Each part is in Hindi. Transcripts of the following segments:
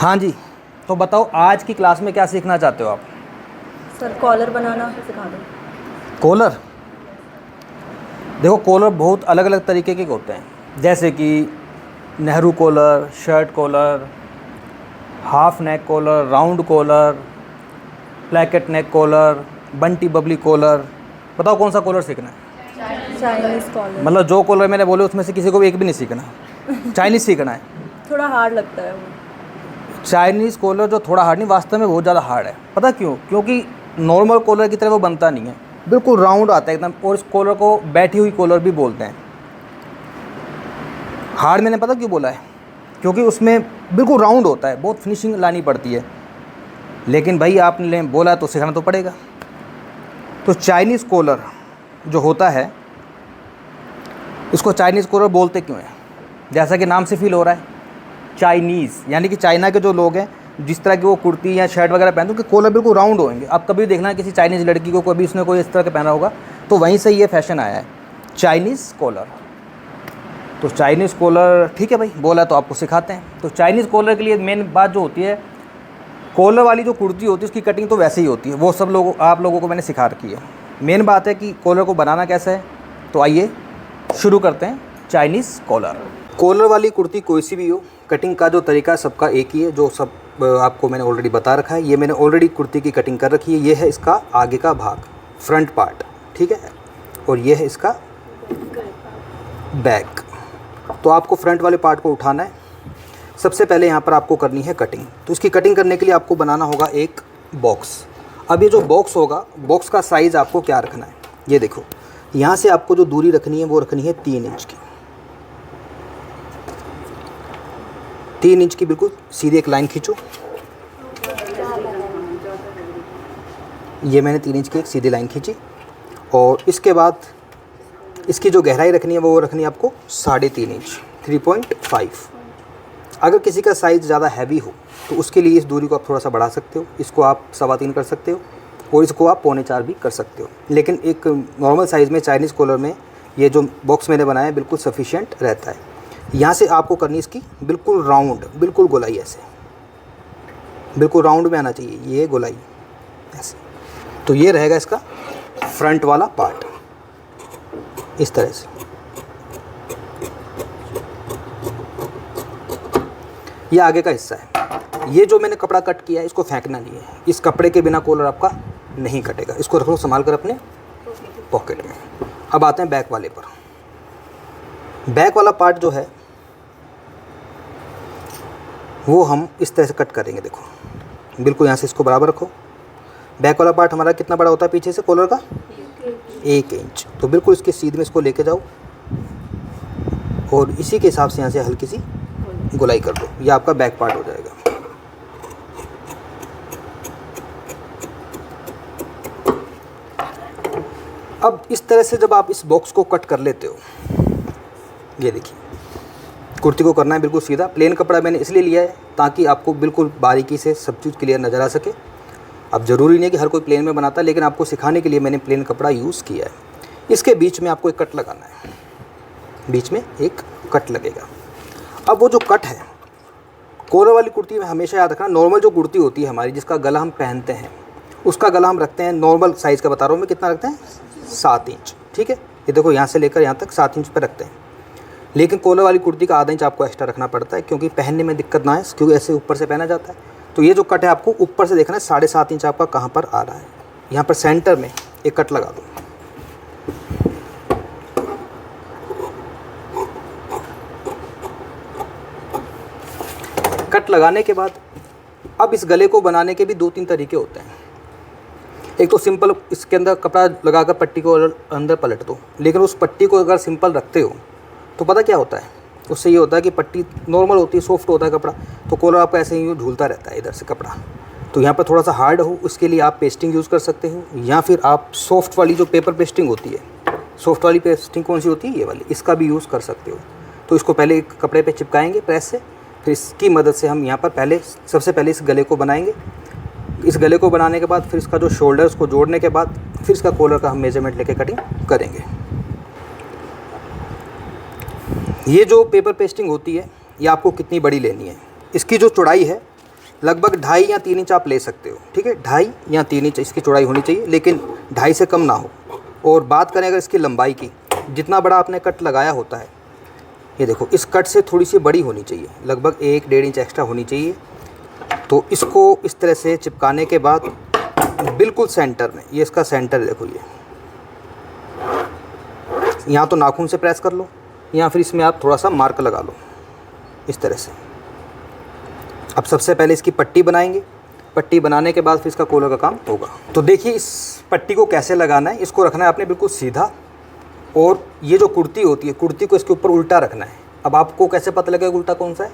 हाँ जी, तो बताओ आज की क्लास में क्या सीखना चाहते हो आप? सर कॉलर बनाना सिखा दो। कॉलर। देखो, कॉलर बहुत अलग अलग तरीके के होते हैं, जैसे कि Nehru collar, shirt collar, half neck collar, round collar, placket neck collar, Bunty Babli collar. बताओ कौन सा कॉलर सीखना है? Chinese collar. मतलब जो कॉलर मैंने बोले उसमें से किसी को भी एक भी नहीं सीखना, चाइनीज़ सीखना है। थोड़ा हार्ड लगता है वो। चाइनीज़ कॉलर जो थोड़ा हार्ड नहीं, वास्तव में बहुत ज़्यादा हार्ड है। पता क्यों? क्योंकि नॉर्मल कॉलर की तरह वो बनता नहीं है, बिल्कुल राउंड आता है एकदम। और इस कॉलर को बैठी हुई कॉलर भी बोलते हैं। हार्ड मैंने पता क्यों बोला है? क्योंकि उसमें बिल्कुल राउंड होता है, बहुत फिनिशिंग लानी पड़ती है। लेकिन भाई आपने बोला तो सिखाना तो पड़ेगा। तो चाइनीज़ कॉलर जो होता है, इसको चाइनीज़ कॉलर बोलते क्यों हैं? जैसा कि नाम से फील हो रहा है, चाइनीज़ यानी कि चाइना के जो लोग हैं, जिस तरह की वो कुर्ती या शर्ट वगैरह पहनते हैं, उनके कॉलर बिल्कुल राउंड होंगे। आप कभी देखना किसी चाइनीज़ लड़की को, कभी उसने कोई इस तरह का पहना होगा, तो वहीं से ये फैशन आया है, चाइनीज़ कॉलर। तो चाइनीज़ कॉलर ठीक है भाई, बोला तो आपको सिखाते हैं। तो चाइनीज़ कॉलर के लिए मेन बात जो होती है, कॉलर वाली जो कुर्ती होती है उसकी कटिंग तो वैसे ही होती है, वो सब लोग आप लोगों को मैंने सिखा रखी है। मेन बात है कि कॉलर को बनाना कैसे है। तो आइए शुरू करते हैं। Chinese collar. कॉलर वाली कुर्ती कोई सी भी हो, कटिंग का जो तरीका है सबका एक ही है, जो सब आपको मैंने ऑलरेडी बता रखा है। ये मैंने ऑलरेडी कुर्ती की कटिंग कर रखी है। ये है इसका आगे का भाग, फ्रंट पार्ट, ठीक है, और ये है इसका बैक। तो आपको फ्रंट वाले पार्ट को उठाना है। सबसे पहले यहाँ पर आपको करनी है कटिंग। तो इसकी कटिंग करने के लिए आपको बनाना होगा एक बॉक्स। अब ये जो बॉक्स होगा, बॉक्स का साइज़ आपको क्या रखना है, ये देखो। यहाँ से आपको जो दूरी रखनी है वो रखनी है 3 इंच की। 3 इंच की बिल्कुल सीधी एक लाइन खींचो। ये मैंने 3 इंच की एक सीधी लाइन खींची। और इसके बाद इसकी जो गहराई रखनी है वो रखनी है आपको 3.5 इंच, 3.5। अगर किसी का साइज़ ज़्यादा हैवी हो तो उसके लिए इस दूरी को आप थोड़ा सा बढ़ा सकते हो। इसको आप 3.25 कर सकते हो और इसको आप 3.25 भी कर सकते हो। लेकिन एक नॉर्मल साइज़ में चाइनीज़ कॉलर में ये जो बॉक्स मैंने बनाया है बिल्कुल सफिशिएंट रहता है। यहाँ से आपको करनी इसकी बिल्कुल राउंड, बिल्कुल गोलाई, ऐसे बिल्कुल राउंड में आना चाहिए ये गोलाई, ऐसे। तो ये रहेगा इसका फ्रंट वाला पार्ट, इस तरह से। ये आगे का हिस्सा है। ये जो मैंने कपड़ा कट किया है इसको फेंकना नहीं है। इस कपड़े के बिना कॉलर आपका नहीं कटेगा। इसको रख लो संभाल कर अपने पॉकेट में। अब आते हैं बैक वाले पर। बैक वाला पार्ट जो है वो हम इस तरह से कट करेंगे। देखो बिल्कुल यहाँ से इसको बराबर रखो। बैक वाला पार्ट हमारा कितना बड़ा होता है पीछे से कॉलर का? 1 इंच। तो बिल्कुल इसके सीध में इसको लेके जाओ और इसी के हिसाब से यहाँ से हल्की सी गोलाई कर दो। ये आपका बैक पार्ट हो जाएगा। अब इस तरह से जब आप इस बॉक्स को कट कर लेते हो, ये देखिए, कुर्ती को करना है बिल्कुल सीधा। प्लेन कपड़ा मैंने इसलिए लिया है ताकि आपको बिल्कुल बारीकी से सब चीज़ क्लियर नज़र आ सके। अब ज़रूरी नहीं है कि हर कोई प्लेन में बनाता है, लेकिन आपको सिखाने के लिए मैंने प्लेन कपड़ा यूज़ किया है। इसके बीच में आपको एक कट लगाना है, बीच में एक कट लगेगा। अब वो जो कट है, कॉलर वाली कुर्ती में हमेशा याद रखना, नॉर्मल जो कुर्ती होती है हमारी, जिसका गला हम पहनते हैं, उसका गला हम रखते हैं नॉर्मल साइज़ का बता रहा हूँ मैं, कितना रखते हैं? 7 इंच, ठीक है। ये देखो यहाँ से लेकर यहाँ तक 7 इंच पर रखते हैं। लेकिन कॉलर वाली कुर्ती का आधा इंच आपको एक्स्ट्रा रखना पड़ता है, क्योंकि पहनने में दिक्कत ना है, क्योंकि ऐसे ऊपर से पहना जाता है। तो ये जो कट है आपको ऊपर से देखना है, 7.5 इंच आपका कहाँ पर आ रहा है। यहाँ पर सेंटर में एक कट लगा दो। कट लगाने के बाद अब इस गले को बनाने के भी 2-3 तरीके होते हैं। एक तो सिंपल, इसके अंदर कपड़ा लगाकर पट्टी को अंदर पलट दो। लेकिन उस पट्टी को अगर सिंपल रखते हो तो पता क्या होता है, उससे ये होता है कि पट्टी नॉर्मल होती है, सॉफ्ट होता है कपड़ा, तो कॉलर आपका ऐसे ही झूलता रहता है इधर से कपड़ा। तो यहाँ पर थोड़ा सा हार्ड हो, उसके लिए आप पेस्टिंग यूज़ कर सकते हो, या फिर आप सॉफ्ट वाली जो पेपर पेस्टिंग होती है, सॉफ्ट वाली पेस्टिंग कौन सी होती है? ये वाली, इसका भी यूज़ कर सकते हो। तो इसको पहले कपड़े पर चिपकाएंगे प्रेस से, फिर इसकी मदद से हम यहाँ पर सबसे पहले इस गले को बनाएंगे। इस गले को बनाने के बाद फिर इसका जो शोल्डर, उसको जोड़ने के बाद फिर इसका कॉलर का हम मेजरमेंट लेके कटिंग करेंगे। ये जो पेपर पेस्टिंग होती है, ये आपको कितनी बड़ी लेनी है, इसकी जो चौड़ाई है लगभग 2.5 या 3 इंच आप ले सकते हो, ठीक है। 2.5 या 3 इंच इसकी चौड़ाई होनी चाहिए, लेकिन 2.5 से कम ना हो। और बात करें अगर इसकी लंबाई की, जितना बड़ा आपने कट लगाया होता है, ये देखो इस कट से थोड़ी सी बड़ी होनी चाहिए, लगभग 1-1.5 इंच एक्स्ट्रा होनी चाहिए। तो इसको इस तरह से चिपकाने के बाद बिल्कुल सेंटर में, ये इसका सेंटर है, देखो ये यहाँ तो नाखून से प्रेस कर लो, या फिर इसमें आप थोड़ा सा मार्क लगा लो इस तरह से। अब सबसे पहले इसकी पट्टी बनाएंगे, पट्टी बनाने के बाद फिर इसका कॉलर का काम होगा। तो देखिए इस पट्टी को कैसे लगाना है, इसको रखना है आपने बिल्कुल सीधा, और ये जो कुर्ती होती है, कुर्ती को इसके ऊपर उल्टा रखना है। अब आपको कैसे पता लगेगा उल्टा कौन सा है,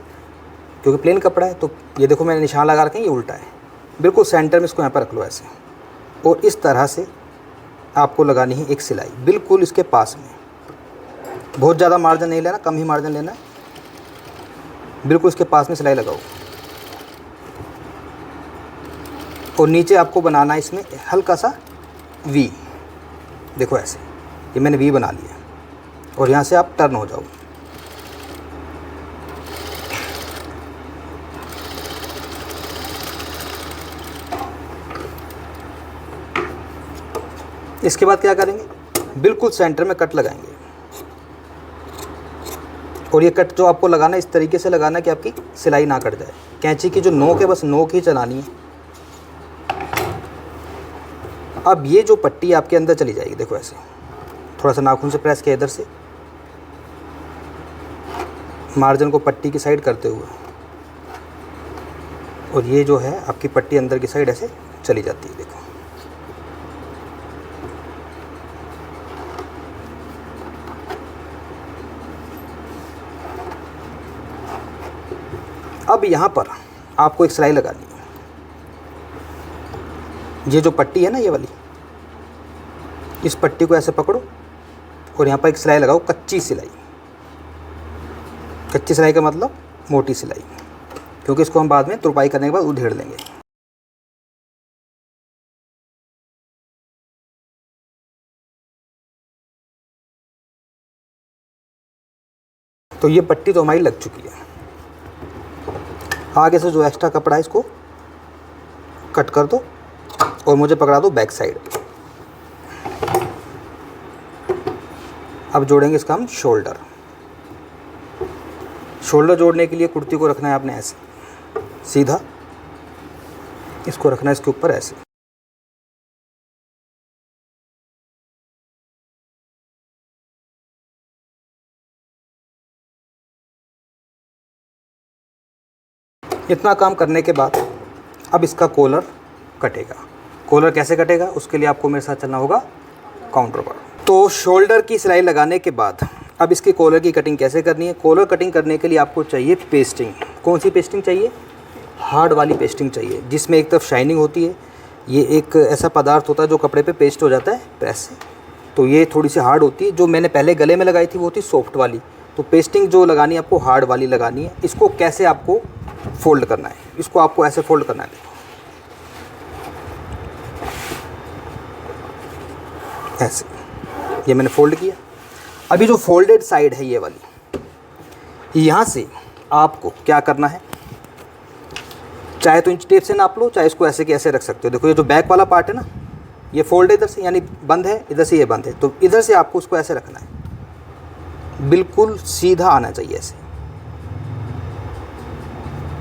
क्योंकि प्लेन कपड़ा है। तो ये देखो मैंने निशान लगा रखे हैं, ये उल्टा है, बिल्कुल सेंटर में इसको यहाँ पर रख लो ऐसे, और इस तरह से आपको लगानी है एक सिलाई बिल्कुल इसके पास में। बहुत ज़्यादा मार्जिन नहीं लेना, कम ही मार्जिन लेना है, बिल्कुल इसके पास में सिलाई लगाओ। और नीचे आपको बनाना है इसमें हल्का सा वी, देखो ऐसे, ये मैंने वी बना लिया, और यहाँ से आप टर्न हो जाओ। इसके बाद क्या करेंगे, बिल्कुल सेंटर में कट लगाएंगे, और ये कट जो आपको लगाना है इस तरीके से लगाना है कि आपकी सिलाई ना कट जाए। कैंची की जो नोक है बस नोक ही चलानी है। अब ये जो पट्टी आपके अंदर चली जाएगी, देखो ऐसे, थोड़ा सा नाखून से प्रेस किया इधर से, मार्जिन को पट्टी की साइड करते हुए, और ये जो है आपकी पट्टी अंदर की साइड ऐसे चली जाती है, देखो। अब यहाँ पर आपको एक सिलाई लगानी है। ये जो पट्टी है ना, ये वाली, इस पट्टी को ऐसे पकड़ो और यहाँ पर एक सिलाई लगाओ, कच्ची सिलाई। कच्ची सिलाई का मतलब मोटी सिलाई, क्योंकि इसको हम बाद में तुरपाई करने के बाद उधेड़ लेंगे। तो ये पट्टी तो हमारी लग चुकी है। आगे से जो एक्स्ट्रा कपड़ा है इसको कट कर दो, और मुझे पकड़ा दो बैक साइड। अब जोड़ेंगे इसका हम शोल्डर। शोल्डर जोड़ने के लिए कुर्ती को रखना है आपने ऐसे सीधा, इसको रखना है इसके ऊपर ऐसे। इतना काम करने के बाद अब इसका कॉलर कटेगा। कॉलर कैसे कटेगा, उसके लिए आपको मेरे साथ चलना होगा काउंटर पर। तो शोल्डर की सिलाई लगाने के बाद अब इसकी कॉलर की कटिंग कैसे करनी है। कॉलर कटिंग करने के लिए आपको चाहिए पेस्टिंग। कौन सी पेस्टिंग चाहिए, हार्ड वाली पेस्टिंग चाहिए, जिसमें एक तरफ शाइनिंग होती है। ये एक ऐसा पदार्थ होता है जो कपड़े पे पेस्ट हो जाता है प्रेस से, तो ये थोड़ी सी हार्ड होती है। जो मैंने पहले गले में लगाई थी वो थी सॉफ्ट वाली। तो पेस्टिंग जो लगानी है आपको हार्ड वाली लगानी है। इसको कैसे आपको फोल्ड करना है, इसको आपको ऐसे फोल्ड करना है, ऐसे। ये मैंने फोल्ड किया। अभी जो फोल्डेड साइड है ये वाली, यहाँ से आपको क्या करना है, चाहे तो इंच टेप से नाप लो, चाहे इसको ऐसे के ऐसे रख सकते हो। देखो ये जो बैक वाला पार्ट है ना, ये फोल्ड इधर से यानी बंद है, इधर से ये बंद है, तो इधर से आपको उसको ऐसे रखना है, बिल्कुल सीधा आना चाहिए ऐसे।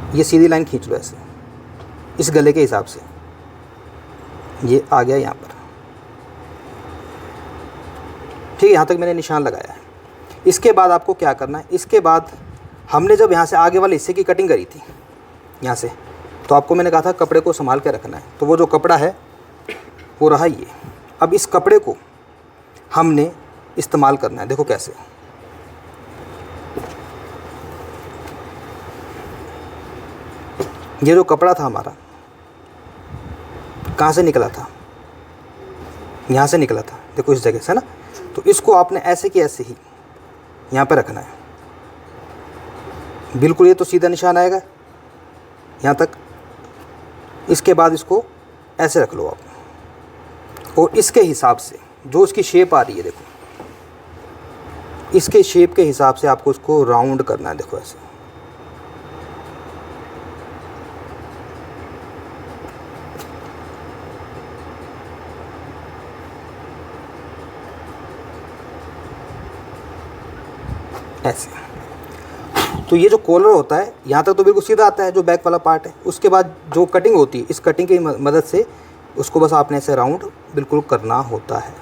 ये सीधी लाइन खींच लो ऐसे, इस गले के हिसाब से। ये आ गया यहाँ पर, ठीक है। यहाँ तक मैंने निशान लगाया है। इसके बाद आपको क्या करना है, इसके बाद हमने जब यहाँ से आगे वाले हिस्से की कटिंग करी थी यहाँ से, तो आपको मैंने कहा था कपड़े को संभाल के रखना है। तो वो जो कपड़ा है वो रहा ये। अब इस कपड़े को हमने इस्तेमाल करना है। देखो कैसे, ये जो कपड़ा था हमारा कहाँ से निकला था, यहाँ से निकला था, देखो इस जगह से ना। तो इसको आपने ऐसे कि ऐसे ही यहाँ पे रखना है, बिल्कुल। ये तो सीधा निशान आएगा यहाँ तक। इसके बाद इसको ऐसे रख लो आप, और इसके हिसाब से जो इसकी शेप आ रही है, देखो इसके शेप के हिसाब से आपको इसको राउंड करना है। देखो ऐसे, ऐसे। तो ये जो कॉलर होता है यहाँ तक तो बिल्कुल सीधा आता है, जो बैक वाला पार्ट है। उसके बाद जो कटिंग होती है, इस कटिंग की मदद से उसको बस आपने ऐसे राउंड बिल्कुल करना होता है,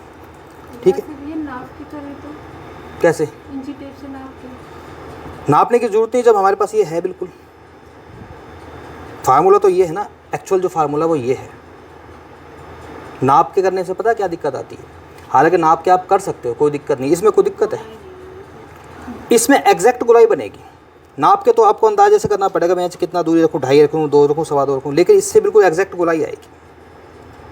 ठीक है। ये नाप की तरह तो कैसे? इंची टेप से नाप के नापने की ज़रूरत नहीं जब हमारे पास ये है। बिल्कुल फार्मूला तो ये है ना, एक्चुअल जो फार्मूला वो ये है। नाप के करने से पता क्या दिक्कत आती है? हालांकि नाप के आप कर सकते हो, कोई दिक्कत नहीं, इसमें कोई दिक्कत है? इसमें एग्जैक्ट गोलाई बनेगी। नाप के तो आपको अंदाजे से करना पड़ेगा, मैं कितना दूरी रखूँ, 2.5 रखूँ, 2 रखूँ, 2.25 रखूँ, लेकिन इससे बिल्कुल एग्जैक्ट गोलाई आएगी,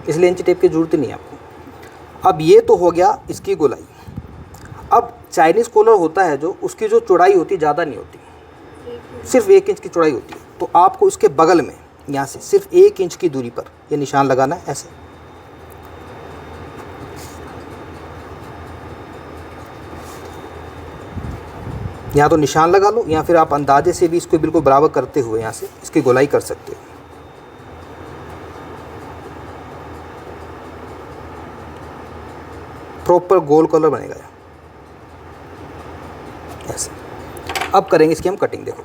इसलिए इंची टेप की ज़रूरत ही नहीं है आपको। अब ये तो हो गया इसकी गोलाई। अब चाइनीज़ कॉलर होता है जो, उसकी जो चौड़ाई होती है ज़्यादा नहीं होती, सिर्फ 1 इंच की चौड़ाई होती है। तो आपको इसके बगल में यहाँ से सिर्फ 1 इंच की दूरी पर ये निशान लगाना है, ऐसे। यहाँ तो निशान लगा लो, या फिर आप अंदाजे से भी इसको बिल्कुल बराबर करते हुए यहाँ से इसकी गोलाई कर सकते हो। प्रॉपर गोल कलर बनेगा ऐसे। अब करेंगे इसकी हम कटिंग। देखो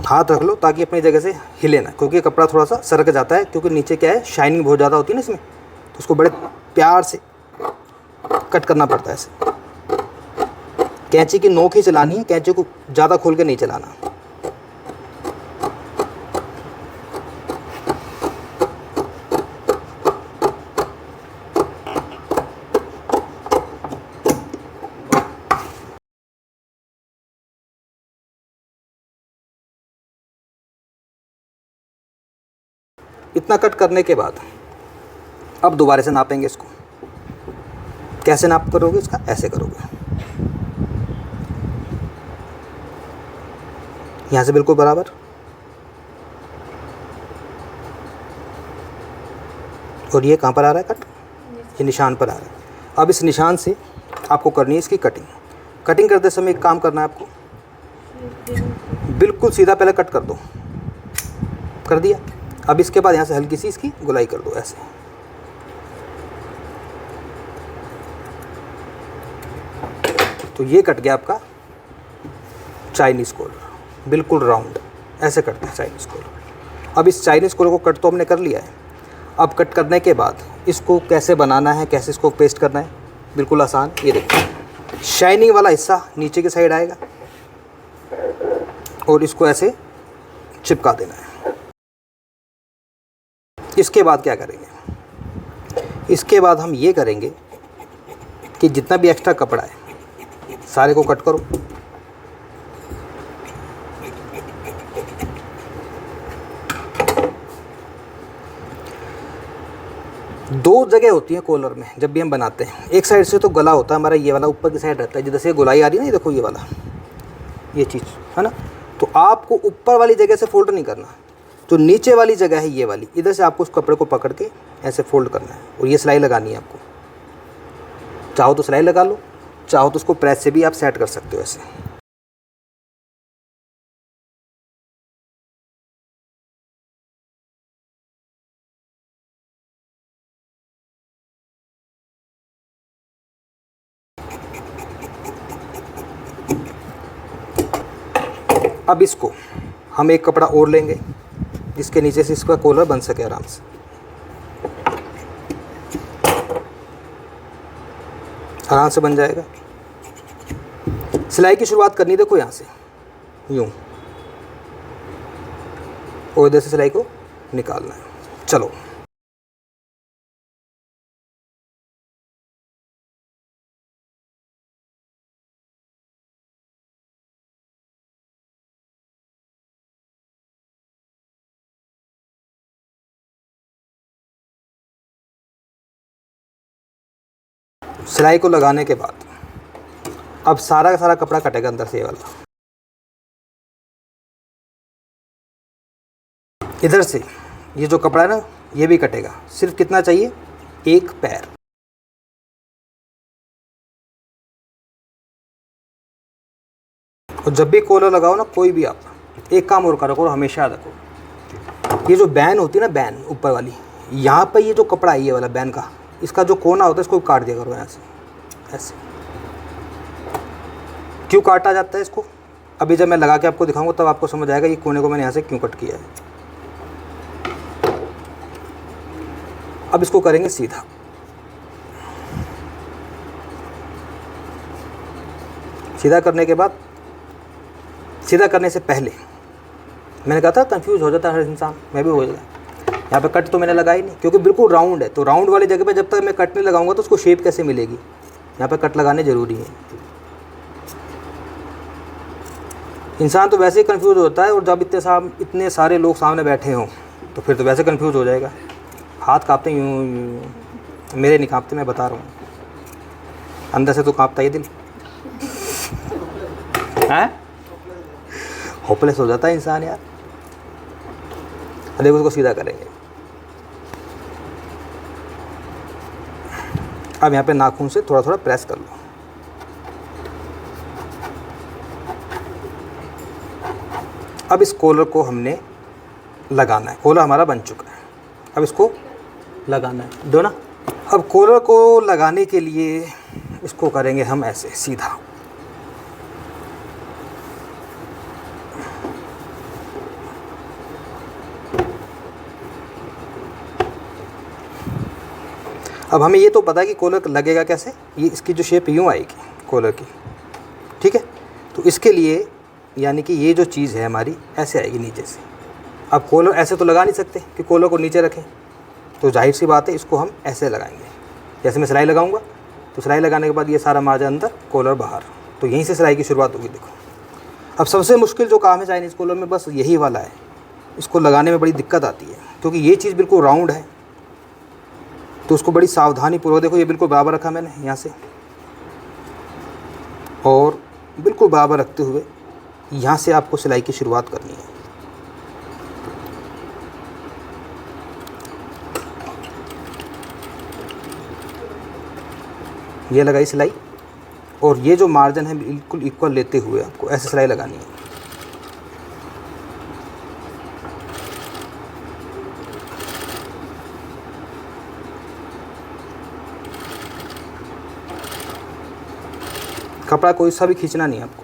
हाथ रख लो ताकि अपनी जगह से हिले ना, क्योंकि कपड़ा थोड़ा सा सरक जाता है, क्योंकि नीचे क्या है, शाइनिंग बहुत ज़्यादा होती है ना इसमें, तो उसको बड़े प्यार से कट करना पड़ता है ऐसे। कैंची की नोक ही चलानी है, कैंची को ज़्यादा खोल के नहीं चलाना। इतना कट करने के बाद अब दोबारा से नापेंगे इसको। कैसे नाप करोगे इसका? ऐसे करोगे, यहाँ से बिल्कुल बराबर, और ये कहाँ पर आ रहा है कट? ये निशान पर आ रहा है। अब इस निशान से आपको करनी है इसकी कटिंग। कटिंग करते समय एक काम करना है आपको, बिल्कुल सीधा पहले कट कर दो। कर दिया। अब इसके बाद यहाँ से हल्की सी इसकी गोलाई कर दो ऐसे। तो ये कट गया आपका चाइनीज़ कॉलर, बिल्कुल राउंड ऐसे कटता है चाइनीज़ कॉलर। अब इस चाइनीज़ कॉलर को कट तो हमने कर लिया है। अब कट करने के बाद इसको कैसे बनाना है, कैसे इसको पेस्ट करना है, बिल्कुल आसान। ये देखिए, शाइनिंग वाला हिस्सा नीचे की साइड आएगा और इसको ऐसे चिपका देना है। इसके बाद क्या करेंगे? इसके बाद हम ये करेंगे कि जितना भी एक्स्ट्रा कपड़ा है सारे को कट करो। दो जगह होती है कॉलर में जब भी हम बनाते हैं। एक साइड से तो गला होता है हमारा, ये वाला ऊपर की साइड रहता है, जिधर से गोलाई आ रही है ना, ये देखो ये वाला, ये चीज़ है ना। तो आपको ऊपर वाली जगह से फोल्ड नहीं करना, जो नीचे वाली जगह है ये वाली, इधर से आपको उस कपड़े को पकड़ के ऐसे फोल्ड करना है और ये सिलाई लगानी है आपको। चाहो तो सिलाई लगा लो, चाहो तो उसको प्रेस से भी आप सेट कर सकते हो ऐसे। अब इसको हम एक कपड़ा और लेंगे जिसके नीचे से इसका कॉलर बन सके आराम से। आराम से बन जाएगा। सिलाई की शुरुआत करनी, देखो यहाँ से यूँ, और इधर से सिलाई को निकालना है। चलो सिलाई को लगाने के बाद अब सारा का सारा कपड़ा कटेगा अंदर से, ये वाला। इधर से ये जो कपड़ा है ना, ये भी कटेगा। सिर्फ कितना चाहिए? एक पैर। और जब भी कॉलर लगाओ ना, कोई भी आप एक काम और करो, हमेशा याद रखो, ये जो बैन होती है ना, बैन ऊपर वाली, यहाँ पर ये जो कपड़ा है ये वाला बैन का, इसका जो कोना होता है इसको काट दिया करो यहाँ से ऐसे। क्यों काटा जाता है इसको, अभी जब मैं लगा के आपको दिखाऊंगा तब आपको समझ आएगा ये कोने को मैंने यहाँ से क्यों कट किया है। अब इसको करेंगे सीधा। सीधा करने के बाद, सीधा करने से पहले मैंने कहा था कंफ्यूज हो जाता है हर इंसान, मैं भी हो गया। यहाँ पे कट तो मैंने लगाई नहीं क्योंकि बिल्कुल राउंड है, तो राउंड वाली जगह पे जब तक मैं कट नहीं लगाऊंगा तो उसको शेप कैसे मिलेगी। यहाँ पे कट लगाने ज़रूरी है। इंसान तो वैसे ही कंफ्यूज होता है, और जब इतने सारे लोग सामने बैठे हों तो फिर तो वैसे कंफ्यूज हो जाएगा। हाथ काँपते यूँ यूँ, मेरे नहीं काँपते, मैं बता रहा हूँ, अंदर से तो काँपता ही दिल है, होपलेस हो जाता है इंसान यार। देखो उसको सीधा करेंगे। अब यहाँ पे नाखून से थोड़ा थोड़ा प्रेस कर लो। अब इस कॉलर को हमने लगाना है। कॉलर हमारा बन चुका है, अब इसको लगाना है, दो ना। अब कॉलर को लगाने के लिए इसको करेंगे हम ऐसे सीधा। अब हमें ये तो पता है कि कॉलर लगेगा कैसे, ये इसकी जो शेप यूँ आएगी कॉलर की, ठीक है। तो इसके लिए यानी कि ये जो चीज़ है हमारी ऐसे आएगी नीचे से। अब कॉलर ऐसे तो लगा नहीं सकते कि कॉलर को नीचे रखें, तो जाहिर सी बात है इसको हम ऐसे लगाएंगे। जैसे मैं सिलाई लगाऊंगा तो सिलाई लगाने के बाद ये सारा मार्जिन अंदर, कॉलर बाहर, तो यहीं से सिलाई की शुरुआत होगी। देखो अब सबसे मुश्किल जो काम है चाइनीज़ कॉलर में बस यही वाला है। इसको लगाने में बड़ी दिक्कत आती है क्योंकि ये चीज़ बिल्कुल राउंड है, तो उसको बड़ी सावधानी पूर्वक, देखो ये बिल्कुल बराबर रखा मैंने यहाँ से, और बिल्कुल बराबर रखते हुए यहाँ से आपको सिलाई की शुरुआत करनी है। ये लगाई सिलाई, और ये जो मार्जिन है बिल्कुल इक्वल लेते हुए आपको ऐसे सिलाई लगानी है। कपड़ा कोई सा भी खींचना नहीं है आपको।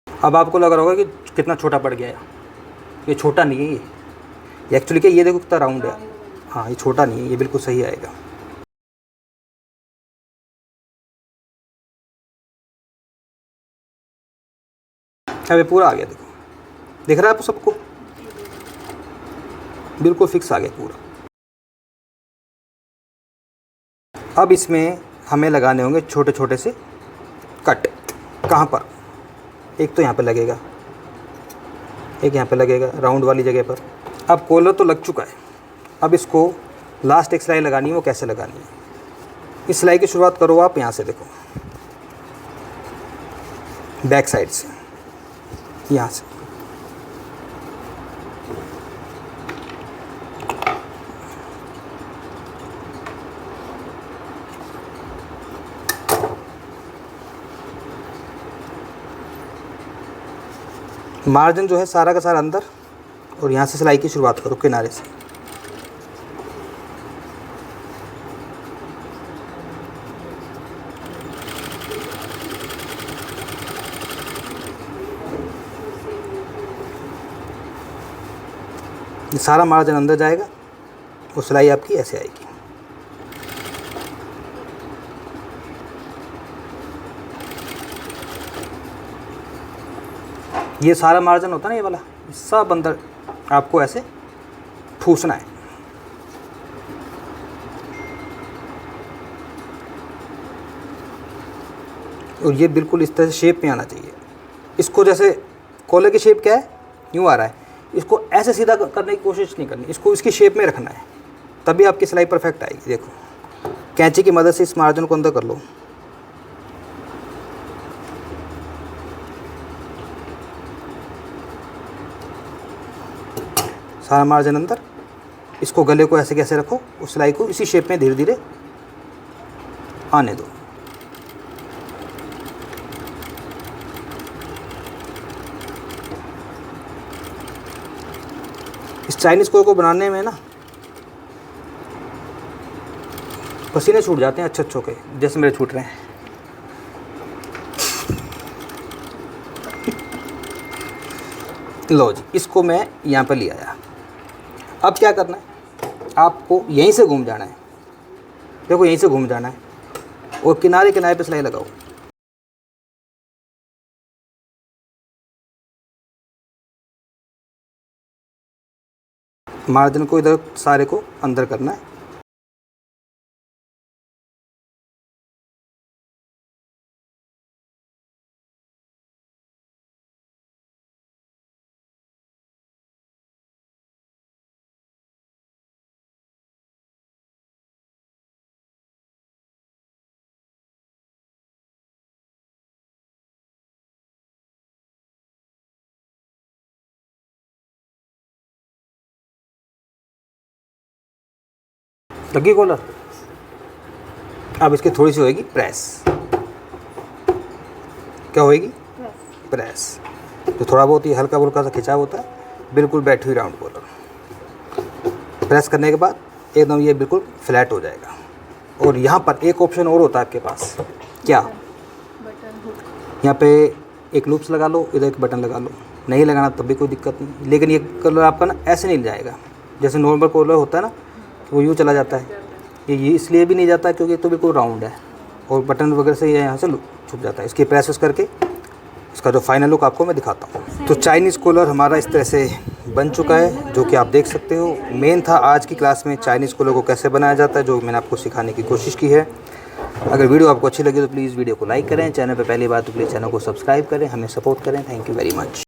अब आपको लग रहा होगा कि कितना छोटा पड़ गया है। ये छोटा नहीं है, ये एक्चुअली क्या, ये देखो कितना राउंड है। हाँ ये छोटा नहीं है, ये बिल्कुल सही आएगा। अब ये पूरा आ गया, देखो दिख रहा है आपको सबको, बिल्कुल फिक्स आ गया पूरा। अब इसमें हमें लगाने होंगे छोटे छोटे से कट। कहाँ पर, एक तो यहाँ पे लगेगा, एक यहाँ पे लगेगा राउंड वाली जगह पर। अब कॉलर तो लग चुका है, अब इसको लास्ट एक सिलाई लगानी है। वो कैसे लगानी है, इस सिलाई की शुरुआत करो आप यहाँ से, देखो बैक साइड से, यहाँ से। मार्जिन जो है सारा का सारा अंदर, और यहाँ से सिलाई की शुरुआत करो किनारे से। ये सारा मार्जिन अंदर जाएगा और सिलाई आपकी ऐसे आएगी। ये सारा मार्जिन होता है ना, ये वाला सब अंदर आपको ऐसे ठूसना है। और ये बिल्कुल इस तरह से शेप में आना चाहिए। इसको जैसे कॉलर की शेप क्या है, यूँ आ रहा है, इसको ऐसे सीधा करने की कोशिश नहीं करनी, इसको इसकी शेप में रखना है, तभी आपकी सिलाई परफेक्ट आएगी। देखो कैंची की मदद से इस मार्जिन को अंदर कर लो। सारा मार्जिन अंदर, इसको गले को ऐसे कैसे रखो, उस सिलाई को इसी शेप में धीरे धीरे आने दो। चाइनीज़ कॉलर को बनाने में ना पसीने छूट जाते हैं अच्छे अच्छों के, जैसे मेरे छूट रहे हैं। लो जी, इसको मैं यहाँ पर ले आया। अब क्या करना है, आपको यहीं से घूम जाना है। देखो यहीं से घूम जाना है और किनारे किनारे पे सिलाई लगाओ। मार्जिन को इधर सारे को अंदर करना है। लगी कॉलर। अब इसकी थोड़ी सी होएगी प्रेस। क्या होएगी? प्रेस। तो थोड़ा बहुत ही हल्का फुल्का सा खिंचाव होता है, बिल्कुल बैठी हुई राउंड कॉलर। प्रेस करने के बाद एकदम ये बिल्कुल फ्लैट हो जाएगा। और यहाँ पर एक ऑप्शन और होता है आपके पास। क्या? Button hook. यहाँ पे एक लूप्स लगा लो, इधर एक बटन लगा लो। नहीं लगाना तब भी कोई दिक्कत नहीं, लेकिन ये कलर आपका ना ऐसे नहीं जाएगा जैसे नॉर्मल कॉलर होता है ना, वो यूँ चला जाता है। ये इसलिए भी नहीं जाता क्योंकि तो बिल्कुल राउंड है और बटन वगैरह से ये यहाँ से छुप जाता है। इसकी प्रेस करके इसका जो फाइनल लुक आपको मैं दिखाता हूँ। तो चाइनीज़ कॉलर हमारा इस तरह से बन चुका है, जो कि आप देख सकते हो। मेन था आज की क्लास में चाइनीज़ कॉलर को कैसे बनाया जाता है, जो मैंने आपको सिखाने की कोशिश की है। अगर वीडियो आपको अच्छी लगी तो प्लीज़ वीडियो को लाइक करें, चैनल पर पहली बार तो प्लीज़ चैनल को सब्सक्राइब करें, हमें सपोर्ट करें। Thank you very much.